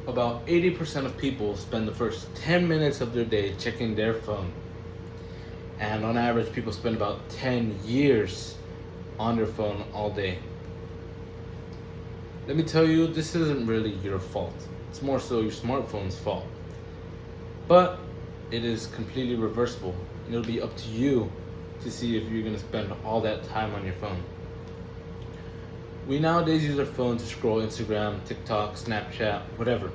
About 80% of people spend the first 10 minutes of their day checking their phone. And on average, people spend about 10 years on their phone all day. Let me tell you, this isn't really your fault. It's more so your smartphone's fault. But it is completely reversible, and it'll be up to you to see if you're going to spend all that time on your phone. We nowadays use our phone to scroll Instagram, TikTok, Snapchat, whatever.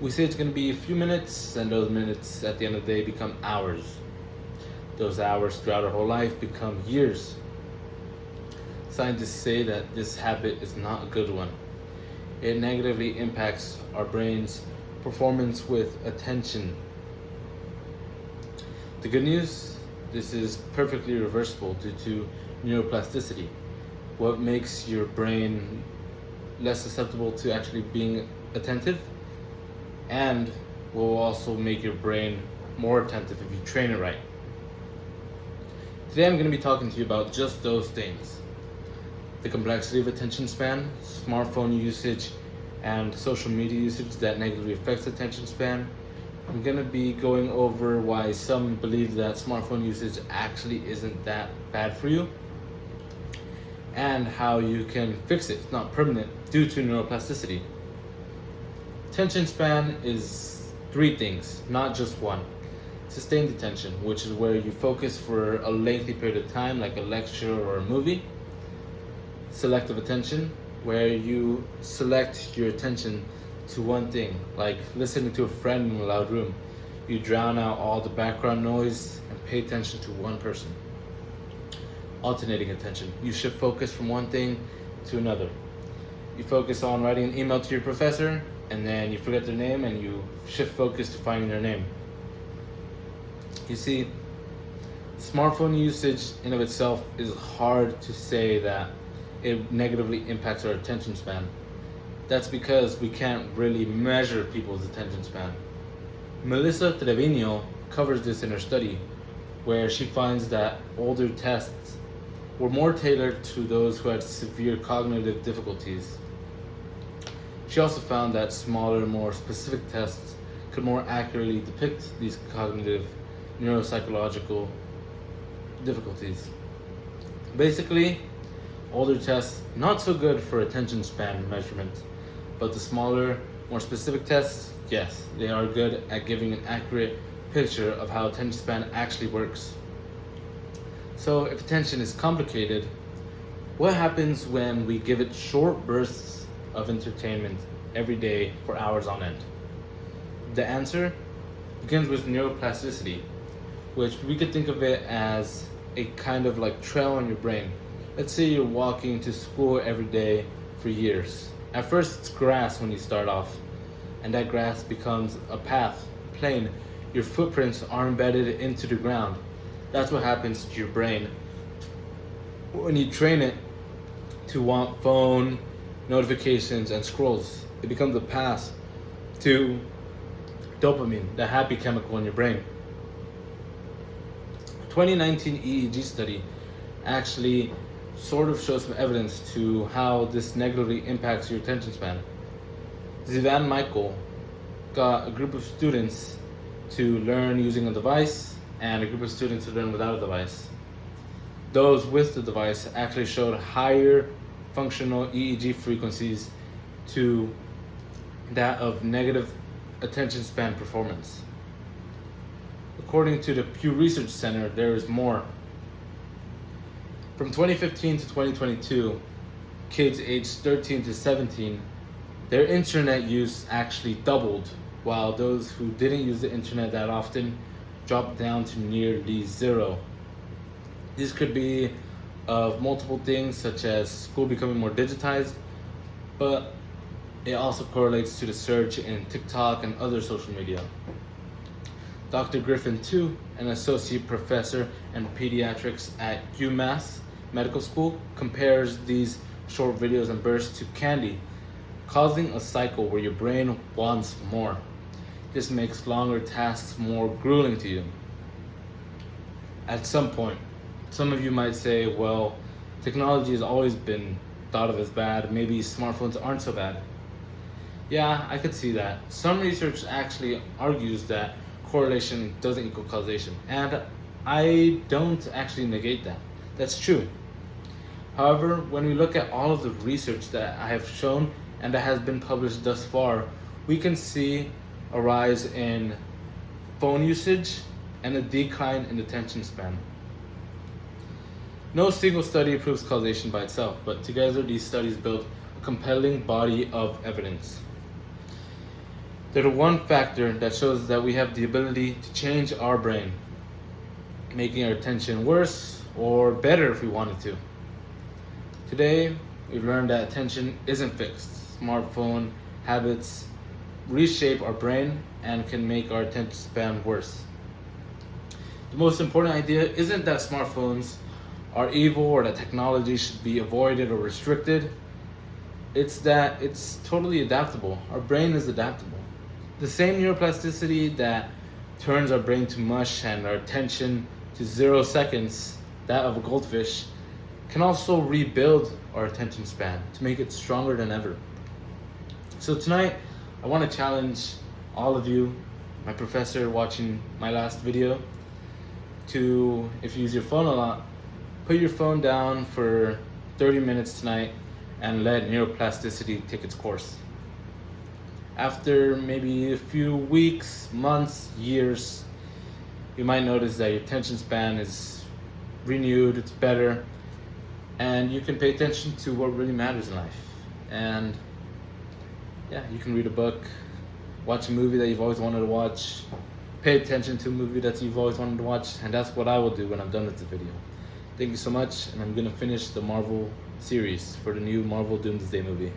We say it's going to be a few minutes, and those minutes at the end of the day become hours. Those hours throughout our whole life become years. Scientists say that this habit is not a good one. It negatively impacts our brain's performance with attention. The good news, this is perfectly reversible due to neuroplasticity. What makes your brain less susceptible to actually being attentive, and will also make your brain more attentive if you train it right. Today I'm going to be talking to you about just those things. The complexity of attention span, smartphone usage, and social media usage that negatively affects attention span. I'm going to be going over why some believe that smartphone usage actually isn't that bad for you, and how you can fix it. It's not permanent due to neuroplasticity. Attention span is three things, not just one. Sustained attention, which is where you focus for a lengthy period of time, like a lecture or a movie. Selective attention, where you select your attention to one thing, like listening to a friend in a loud room. You drown out all the background noise and pay attention to one person. Alternating attention, you shift focus from one thing to another. You focus on writing an email to your professor, and then you forget their name and you shift focus to finding their name. You see, smartphone usage in of itself is hard to say that it negatively impacts our attention span. That's because we can't really measure people's attention span. Melissa Trevino covers this in her study, where she finds that older tests were more tailored to those who had severe cognitive difficulties. She also found that smaller, more specific tests could more accurately depict these cognitive neuropsychological difficulties. Basically, older tests not so good for attention span measurement, but the smaller, more specific tests, yes, they are good at giving an accurate picture of how attention span actually works. So if attention is complicated, what happens when we give it short bursts of entertainment every day for hours on end? The answer begins with neuroplasticity, which we could think of it as a kind of like trail in your brain. Let's say you're walking to school every day for years. At first it's grass when you start off, and that grass becomes a path, plain. Your footprints are embedded into the ground. That's what happens to your brain when you train it to want phone notifications and scrolls. It becomes a path to dopamine, the happy chemical in your brain. A 2019 EEG study actually sort of shows some evidence to how this negatively impacts your attention span. Zivan Michael got a group of students to learn using a device and a group of students to learn without a device. Those with the device actually showed higher functional EEG frequencies to that of negative attention span performance. According to the Pew Research Center, there is more. From 2015 to 2022, kids aged 13 to 17, their internet use actually doubled, while those who didn't use the internet that often dropped down to nearly zero. This could be of multiple things, such as school becoming more digitized, but it also correlates to the surge in TikTok and other social media. Dr. Griffin Tu, an associate professor in pediatrics at UMass Medical School, compares these short videos and bursts to candy, causing a cycle where your brain wants more. This makes longer tasks more grueling to you. At some point, some of you might say, well, technology has always been thought of as bad. Maybe smartphones aren't so bad. Yeah, I could see that. Some research actually argues that correlation doesn't equal causation, and I don't actually negate that. That's true. However, when we look at all of the research that I have shown and that has been published thus far, we can see a rise in phone usage and a decline in attention span. No single study proves causation by itself, but together these studies build a compelling body of evidence. They're the one factor that shows that we have the ability to change our brain, making our attention worse or better if we wanted to. Today, we've learned that attention isn't fixed. Smartphone habits reshape our brain and can make our attention span worse. The most important idea isn't that smartphones are evil or that technology should be avoided or restricted. It's that it's totally adaptable. Our brain is adaptable. The same neuroplasticity that turns our brain to mush and our attention to 0 seconds, that of a goldfish, can also rebuild our attention span to make it stronger than ever. So tonight, I want to challenge all of you, my professor watching my last video, to, if you use your phone a lot, put your phone down for 30 minutes tonight and let neuroplasticity take its course. After maybe a few weeks, months, years, you might notice that your attention span is renewed, it's better, and you can pay attention to what really matters in life. And yeah, you can read a book, watch a movie that you've always wanted to watch, pay attention to a movie that you've always wanted to watch, and that's what I will do when I'm done with the video. Thank you so much, and I'm gonna finish the Marvel series for the new Marvel Doomsday movie.